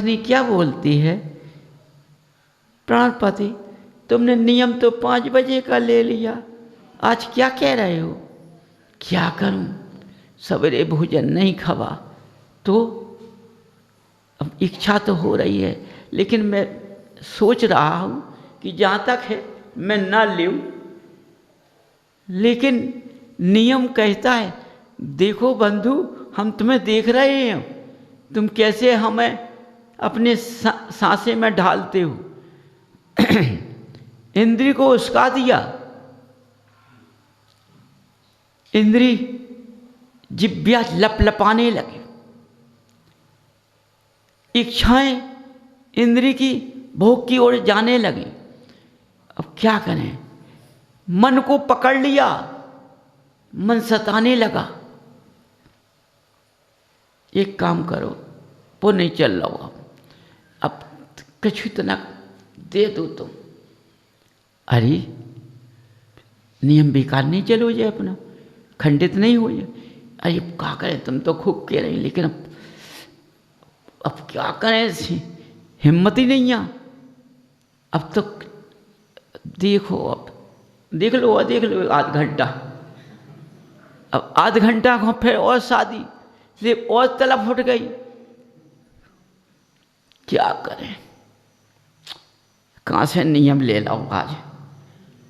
पत्नी क्या बोलती है, प्राणपति तुमने नियम तो 5 बजे का ले लिया, आज क्या कह रहे हो? क्या करूं, सवेरे भोजन नहीं खावा तो अब इच्छा तो हो रही है, लेकिन मैं सोच रहा हूं कि जहाँ तक है मैं ना लूं, लेकिन नियम कहता है देखो बंधु हम तुम्हें देख रहे हैं, तुम कैसे हमें अपने सांसे में ढालते हो। इंद्री को उस्का दिया, इंद्री जिब्या लपलपाने लगे, इच्छाएं इंद्री की भोग की ओर जाने लगी। अब क्या करें, मन को पकड़ लिया, मन सताने लगा। एक काम करो, वो नहीं चल रहा, अब कुछ इतना दे दो तुम। अरे नियम बेकार नहीं चलो जाए, अपना खंडित नहीं हो जाए। अरे क्या करें, तुम तो खूब कह रही, लेकिन अब क्या करें, हिम्मत ही नहीं है। अब तो देखो, अब देख लो 8 घंटा, अब 8 घंटा को फिर और शादी से और तलब उठ गई। क्या करें, कहाँ से नियम ले लाओ।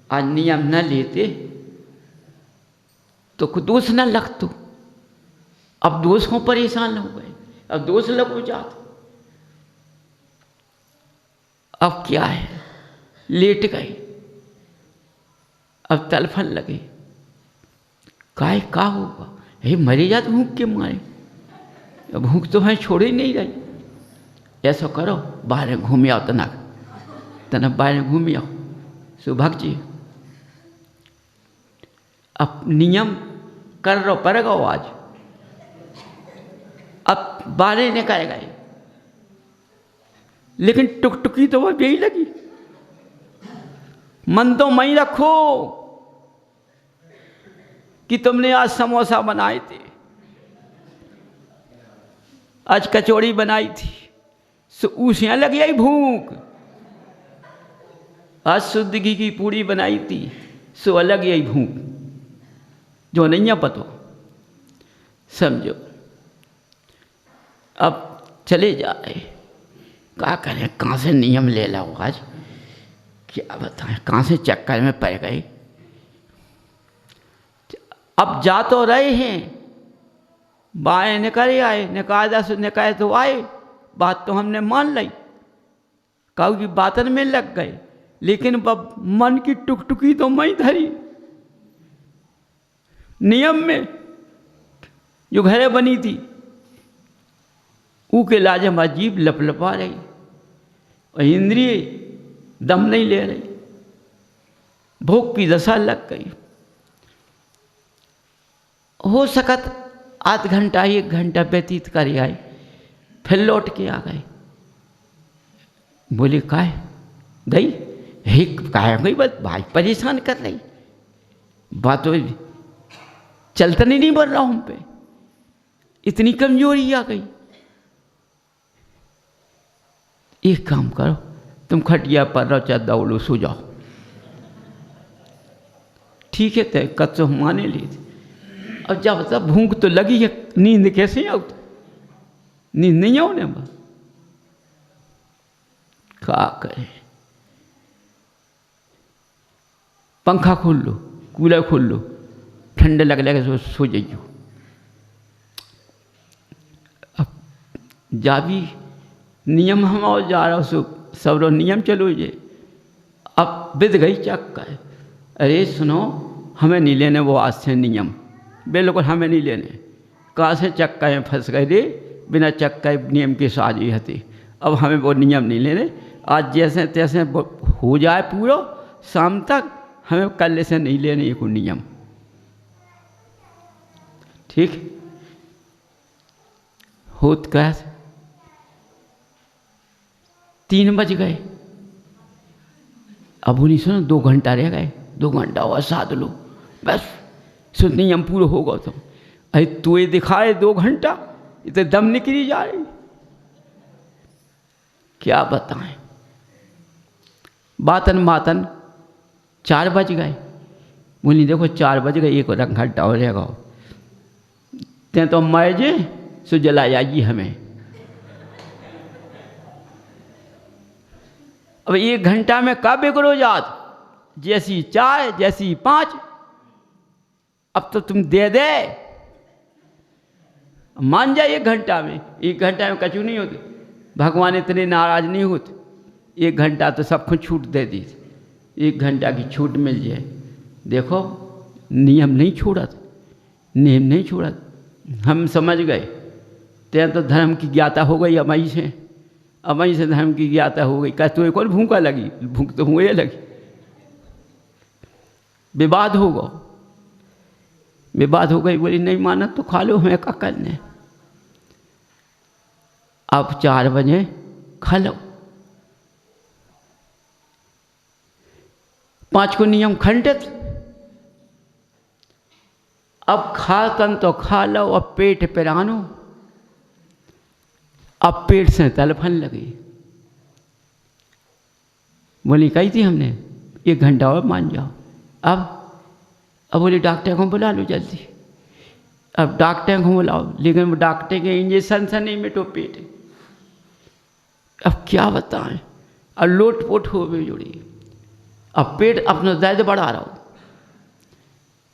आज नियम न लेते तो कुछ दोष न लगतो, अब दोष को परेशान हो गए, अब दोष लग हो जाते। अब क्या है, लेट गए, अब तलफन लगे, काय का होगा, हे मरे जात भूख के मारे, भूख तो है छोड़ ही नहीं रही। ऐसा करो, बाहर घूम आओ, तना बाहर घूम आओ सुभग जी। अब नियम कर रो पर गो आज, अब बाहर निकल गए, लेकिन टुकटुकी तो वह यही लगी। मन तो मई रखो कि तुमने आज समोसा बनाए थे, आज कचौड़ी बनाई थी, सो उसे लग गई भूख। आज शुद्ध घी की पूड़ी बनाई थी, सो अलग यही भूख, जो नहीं है पतो समझो। अब चले जा रहे, क्या करें, कहाँ से नियम ले लाओ आज, क्या बताएं, कहाँ से चक्कर में पड़ गए। अब जा तो रहे हैं, बाएं निकल आए, निकाय तो आए, बात तो हमने मान ली, काऊ की बातन में लग गए, लेकिन मन की टुकटुकी तो मैं धरी। नियम में जो घरे बनी थी ऊ के लाजम अजीब लपलपा रही, और इंद्रिय दम नहीं ले रही, भूख की दशा लग गई। हो सकत 8 घंटा 1 घंटा व्यतीत कर आए, फिर लौट के आ गए। बोले काय गई, हे काय गई, बस भाई परेशान कर रही, बात चलता नहीं बोल रहा हम पे, इतनी कमजोरी आ गई। एक काम करो, तुम खटिया पर रहो, चाहे दौड़ो, सो जाओ। ठीक है, तय कच्चो माने ली। अब जब तब भूख तो लगी है, नींद कैसे आओ, नींद नहीं आओ ने, क्या करे, पंखा खोल लो, कूलर खोल लो, ठंडे लग लगे सो जाइयो। अब जा भी नियम हम और जा रहा सो सब रो नियम चलो जे। अब बिद गई चक्कर, अरे सुनो हमें नहीं लेने वो आज से नियम, बिल्कुल हमें नहीं लेने। कहाँ से चक्का में फंस गए रे, बिना चक्का नियम की साजी हती। अब हमें वो नियम नहीं लेने, आज जैसे तैसे हो जाए पूरा, शाम तक हमें कल से नहीं लेने ये कोई नियम। ठीक होत क्या, 3 बज गए। अब उन्हीं सुनो 2 घंटा रह गए, 2 घंटा और साध लो बस, सो नियम पूरा होगा। तुम अरे तू ये दिखाए 2 घंटा, ये तो दम निकली जा रही। क्या बताएं। बातन बातन 4 बज गए। बोली देखो 4 बज गए, 1 घंटा हो रहेगा, ते तो मर जे सो जला जाएगी हमें। अब 1 घंटा में कब बिगड़ो जात, जैसी 4 जैसी 5, अब तो तुम दे दे, मान जाए 1 घंटा में। 1 घंटा में कछु नहीं होती, भगवान इतने नाराज नहीं होते। 1 घंटा तो सब कुछ छूट दे दी, 1 घंटा की छूट मिल जाए। देखो नियम नहीं छोड़त, नियम नहीं छोड़त। हम समझ गए, ते तो धर्म की ज्ञाता हो गई अमई से, अमई से धर्म की ज्ञाता हो गई। कह तो कौन भूखा लगी, भूख तो हुए लगी। विवाद होगा, विवाद हो गई। बोली नहीं माना तो खा लो, हमें क्या करने। अब 4 बजे खा लो। 5 को नियम खंडित। अब खातन तो खा लो, अब पेट पिरानो। अब पेट से तलफन लगी। बोली कही थी हमने 1 घंटा और मान जाओ। अब बोली डॉक्टर को बुला लो जल्दी। अब डॉक्टर को बुलाओ, लेकिन डॉक्टर के इंजेक्शन से नहीं मिटो पेट। अब क्या बताएं, अब लोटपोट हो गई जुड़ी। अब पेट अपना दर्द बढ़ा रहा हो,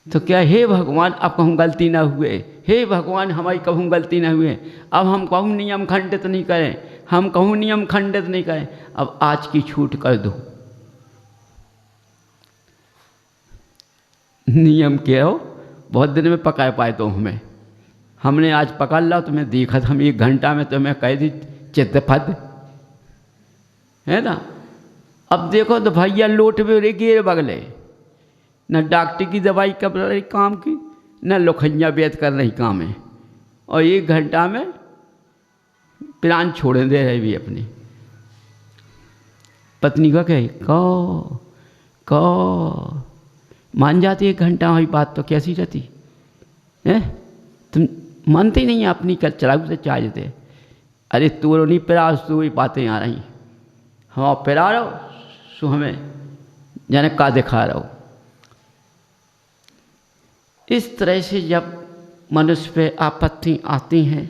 तो क्या हे भगवान अब कहूँ गलती ना हुए, हे भगवान हमारी कहूँ गलती ना हुए। अब हम कहूँ नियम खंडित नहीं करें, हम कहूँ नियम खंडित नहीं करें। अब आज की छूट कर दो। नियम क्या हो, बहुत दिन में पका पाए तो हमने आज पकड़ ला। तुम्हें देखा था हम 1 घंटा में, तुम्हें कह दी चित्तफद है ना। अब देखो तो भैया लोट में गिर बगले, न डॉक्टर की दवाई कर रही काम की, न लोखंजा बेत कर रही काम है। और 1 घंटा में प्राण छोड़े दे रहे भी अपनी पत्नी का। कहे कहो मान जाती 1 घंटा हुई बात तो कैसी रहती है। तुम मानते नहीं अपनी कर चलाऊ से चाह देते। अरे तू नहीं पिरा, तू ही बातें आ रही, हम पिरा रहो सो हमें जाने का दिखा रहो। इस तरह से जब मनुष्य पे आपत्ति आती हैं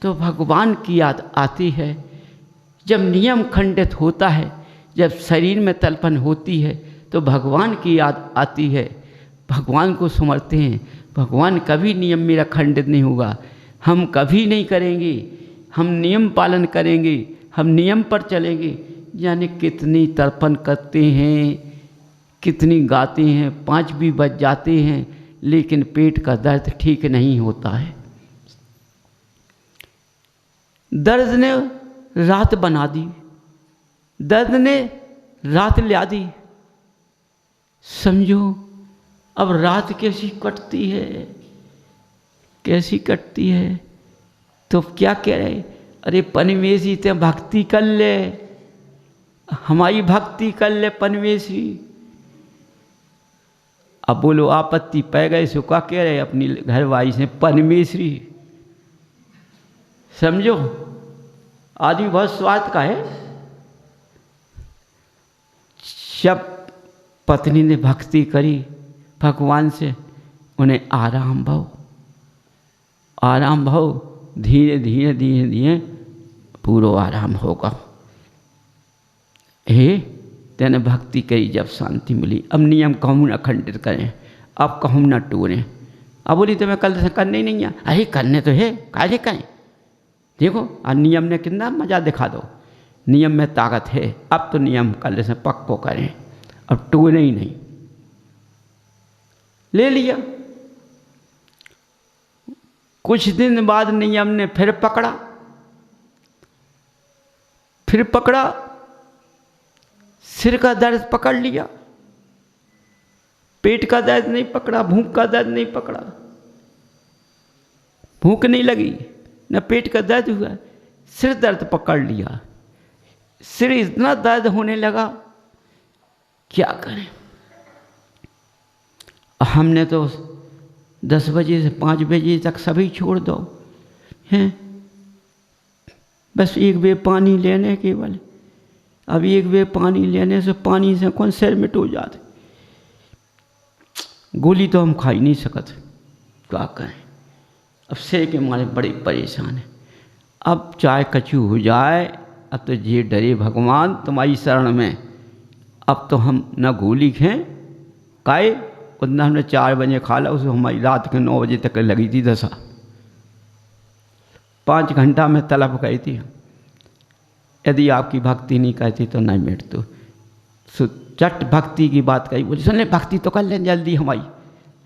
तो भगवान की याद आती है। जब नियम खंडित होता है, जब शरीर में तलपन होती है, तो भगवान की याद आती है। भगवान को समझते हैं, भगवान कभी नियम मेरा खंडित नहीं होगा, हम कभी नहीं करेंगे, हम नियम पालन करेंगे, हम नियम पर चलेंगे। यानी कितनी तर्पण करते हैं, कितनी गाते हैं, 5 भी बज जाते हैं, लेकिन पेट का दर्द ठीक नहीं होता है। दर्द ने रात बना दी, दर्द ने रात ला दी। समझो अब रात कैसी कटती है, कैसी कटती है। तो क्या कह रहे, अरे पनवेशी ते भक्ति कर ले, हमारी भक्ति कर ले पनवेशी। अब बोलो आपत्ति पै गए सो क्या कह रहे अपनी घरवाली से परमेश्वरी। समझो आदमी बहुत स्वार्थ का है। जब पत्नी ने भक्ति करी भगवान से, उन्हें आराम भाव, आराम भाव, धीरे धीरे धीरे धीरे पूरा आराम होगा। हे तेने भक्ति करी, जब शांति मिली। अब नियम कहूँ न खंडित करें, अब कहूँ न टूरें। अब बोली तो मैं कल से करने ही नहीं है। अरे करने तो है, काहे करें। देखो आज नियम ने कितना मज़ा दिखा दो, नियम में ताकत है। अब तो नियम कल से पक्को करें, अब टूरे ही नहीं। ले लिया। कुछ दिन बाद नियम ने फिर पकड़ा, सिर का दर्द पकड़ लिया, पेट का दर्द नहीं पकड़ा, भूख का दर्द नहीं पकड़ा। भूख नहीं लगी न पेट का दर्द हुआ, सिर दर्द पकड़ लिया। सिर इतना दर्द होने लगा, क्या करें। हमने तो 10 बजे से 5 बजे तक सभी छोड़ दो हैं, बस 1 बेर पानी लेने केवल। अब एक वे पानी लेने से पानी से कौन सिर मिट हो जाते। गोली तो हम खा ही नहीं सकते, क्या करें। अब सिर के मारे बड़े परेशान हैं। अब चाहे कछु हो जाए, अब तो ये डरे भगवान तुम्हारी शरण में, अब तो हम न गोली खाएं काए। उतना हमने 4 बजे खा ला, उसे हमारी रात के 9 बजे तक लगी थी दशा। 5 घंटा में तलब गई थी। यदि आपकी भक्ति नहीं कहती तो नहीं मिट तो चट भक्ति की बात कही, बोली सुन ले भक्ति तो कर ले जल्दी, हमारी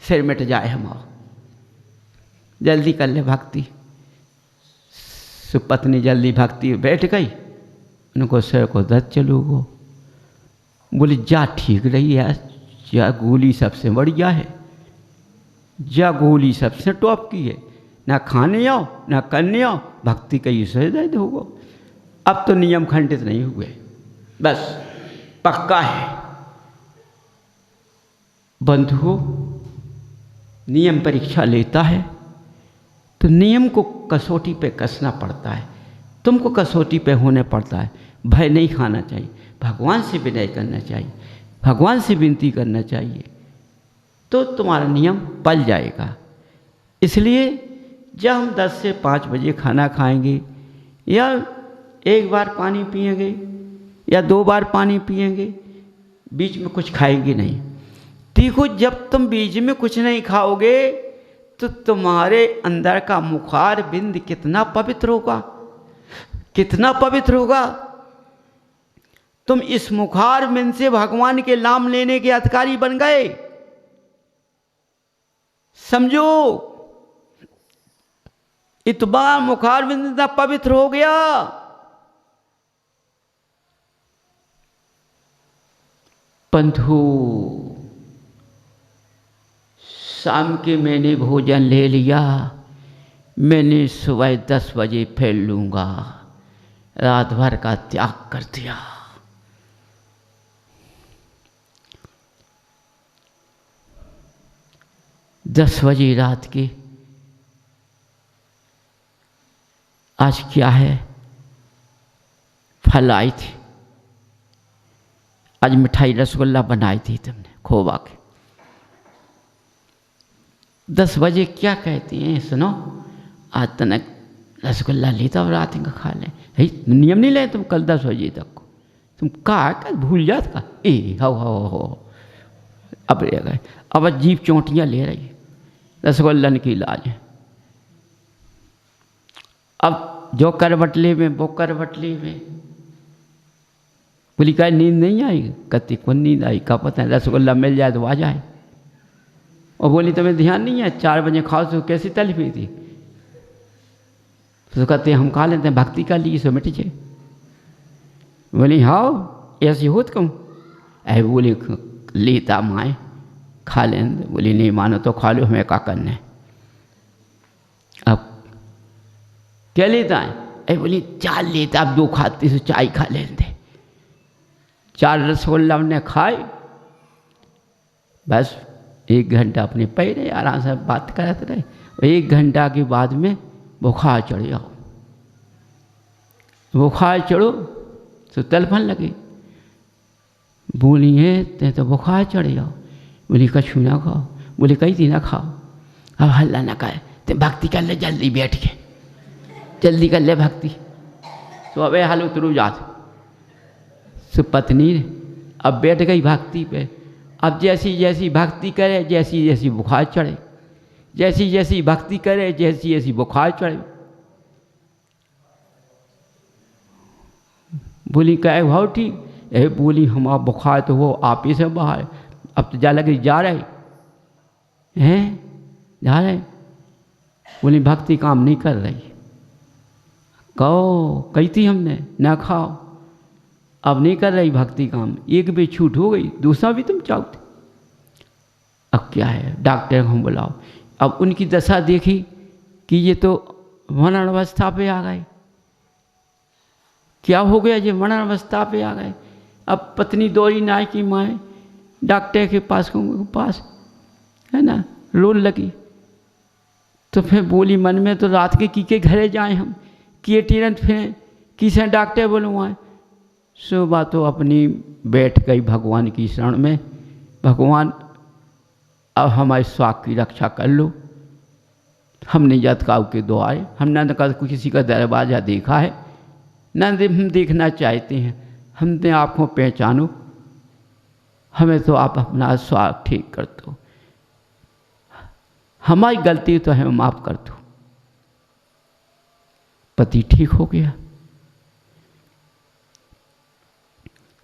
सिर मिट जाए, हमारा जल्दी कर ले भक्ति। सुपत्नी जल्दी भक्ति बैठ गई, उनको सिर को दर्द चलू गो। बोली जा ठीक रही है, जा गोली सबसे बढ़िया है, जा गोली सबसे टॉप की है, ना खाने आओ ना करने आओ, भक्ति कहीं से दर्द होगा। अब तो नियम खंडित नहीं हुए, बस पक्का है। बंधुओं, नियम परीक्षा लेता है तो नियम को कसौटी पे कसना पड़ता है, तुमको कसौटी पे होने पड़ता है। भय नहीं खाना चाहिए, भगवान से विनय करना चाहिए, भगवान से विनती करना चाहिए, तो तुम्हारा नियम पल जाएगा। इसलिए जब हम 10 से 5 बजे खाना खाएंगे, या 1 बार पानी पिएंगे या 2 बार पानी पिएंगे, बीच में कुछ खाएंगे नहीं। देखो जब तुम बीच में कुछ नहीं खाओगे तो तुम्हारे अंदर का मुखार बिंद कितना पवित्र होगा, कितना पवित्र होगा। तुम इस मुखार बिंद से भगवान के नाम लेने के अधिकारी बन गए। समझो, इतना मुखार बिंद इतना पवित्र हो गया। बंधु, शाम के मैंने भोजन ले लिया, मैंने सुबह 10 बजे फैल लूँगा, रात भर का त्याग कर दिया। दस बजे रात के, आज क्या है, फल आई थी, आज मिठाई रसगुल्ला बनाई थी तुमने खोवा के। 10 बजे क्या कहती हैं, सुनो आज तनक रसगुल्ला लेता और रात का खा लें। नियम नहीं ले तुम कल 10 बजे तक को, तुम कहा भूल जात का हो अब रह गए। अब अजीब चोटियाँ ले रही रसगुल्लन की इलाज है। अब जो करवटले में वो करवटले में, बोली क्या नींद नहीं आई, कति को नींद आई, का पता है रसगुल्ला मिल जाए तो आ जाए। और बोली तुम्हें ध्यान नहीं है 4 बजे खाओ तो कैसी तलफी थी, तो कहते हम खा लेते हैं, भक्ति का ली सो मिट जाए। बोली हाँ ऐसी होत कहूँ, ऐ बोली लेता माए खा लें। बोली नहीं मानो तो खा लो, हमें क्या करना है। अब क्या लेता है, ऐ बोली 4 लेता, अब 2 खाती तो चाय खा लेते। 4 रसगुल्ला हमने खाए, बस 1 घंटा अपने पैरे आराम से बात करते रहे। 1 घंटा के बाद में बुखार चढ़ जाओ, बुखार चढ़ो तो तलफन लगे। बोली है ते तो बुखार चढ़ जाओ। बोली कछु ना खाओ, बोली कही थी ना खाओ, अब हल्ला ना खाए, ते भक्ति कर ले जल्दी बैठ के, जल्दी कर ले भक्ति। तो अब हाल उतरू जाते। सो पत्नी अब बैठ गई भक्ति पे। अब जैसी जैसी भक्ति करे जैसी जैसी बुखार चढ़े, जैसी जैसी भक्ति करे जैसी जैसी बुखार चढ़े। बोली कहे भाव ठीक है, बोली हमारा बुखार तो वो आप ही से बाहर, अब तो जा लगे जा रहे हैं, जा रहे। बोली भक्ति काम नहीं कर रही, कहो कही थी हमने ना खाओ, अब नहीं कर रही भक्ति काम। एक भी छूट हो गई, दूसरा भी तुम चाहते। अब क्या है, डॉक्टर को हम बुलाओ। अब उनकी दशा देखी कि ये तो मरण अवस्था पे आ गए। क्या हो गया, ये मरण अवस्था पे आ गए। अब पत्नी दौड़ी नाई की माए डॉक्टर के पास है ना, रोन लगी। तो फिर बोली मन में तो रात के घरे जाए हम, किए टीरन फिरें, किसे डॉक्टर बुलवाएं। सुबह तो अपनी बैठ गई भगवान की शरण में, भगवान अब हमारे स्वास्थ्य की रक्षा कर लो। हमने जतकाऊ के दुआए, हमने न कभी किसी का दरवाज़ा देखा है, न हम देखना चाहते हैं। हमने आँखों पहचानो, हमें तो आप अपना स्वास्थ्य ठीक कर दो, हमारी गलती तो हमें माफ़ कर दो। पति ठीक हो गया।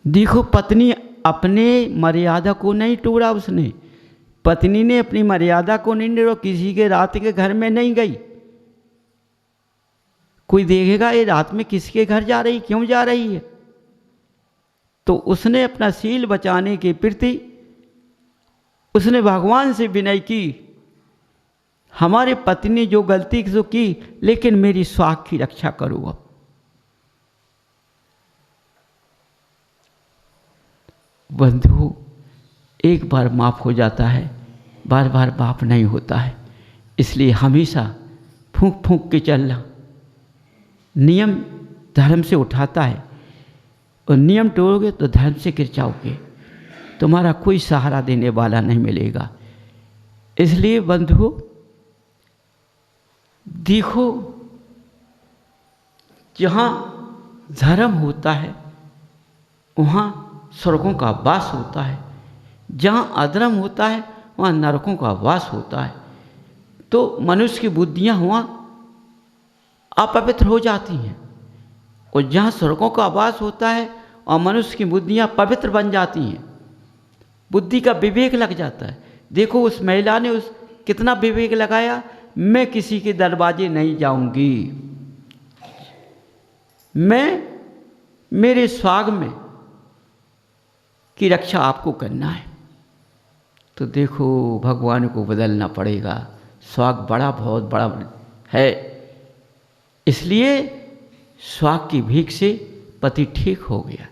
देखो पत्नी अपने मर्यादा को नहीं तोड़ा, उसने पत्नी ने अपनी मर्यादा को नहीं तोड़ा, किसी के रात के घर में नहीं गई। कोई देखेगा ये रात में किसके घर जा रही, क्यों जा रही है, तो उसने अपना शील बचाने के प्रति उसने भगवान से विनय की। हमारे पत्नी जो गलती तो की, लेकिन मेरी स्वास्थ्य की रक्षा करो। अब बंधु, एक बार माफ हो जाता है, बार बार माफ नहीं होता है। इसलिए हमेशा फूंक फूंक के चलना। नियम धर्म से उठाता है, और नियम तोड़ोगे तो धर्म से गिर जाओगे, तुम्हारा कोई सहारा देने वाला नहीं मिलेगा। इसलिए बंधुओं देखो, जहाँ धर्म होता है वहाँ स्वर्गों का वास होता है, जहाँ अधर्म होता है वहाँ नरकों का वास होता है। तो मनुष्य की बुद्धियाँ वहाँ अपवित्र हो जाती हैं, और जहाँ स्वर्गों का वास होता है और मनुष्य की बुद्धियाँ पवित्र बन जाती हैं, बुद्धि का विवेक लग जाता है। देखो उस महिला ने उस कितना विवेक लगाया, मैं किसी के दरवाजे नहीं जाऊंगी, मैं मेरे स्वाग में की रक्षा आपको करना है। तो देखो भगवान को बदलना पड़ेगा, स्वाग बड़ा बहुत बड़ा है। इसलिए स्वाग की भीख से पति ठीक हो गया।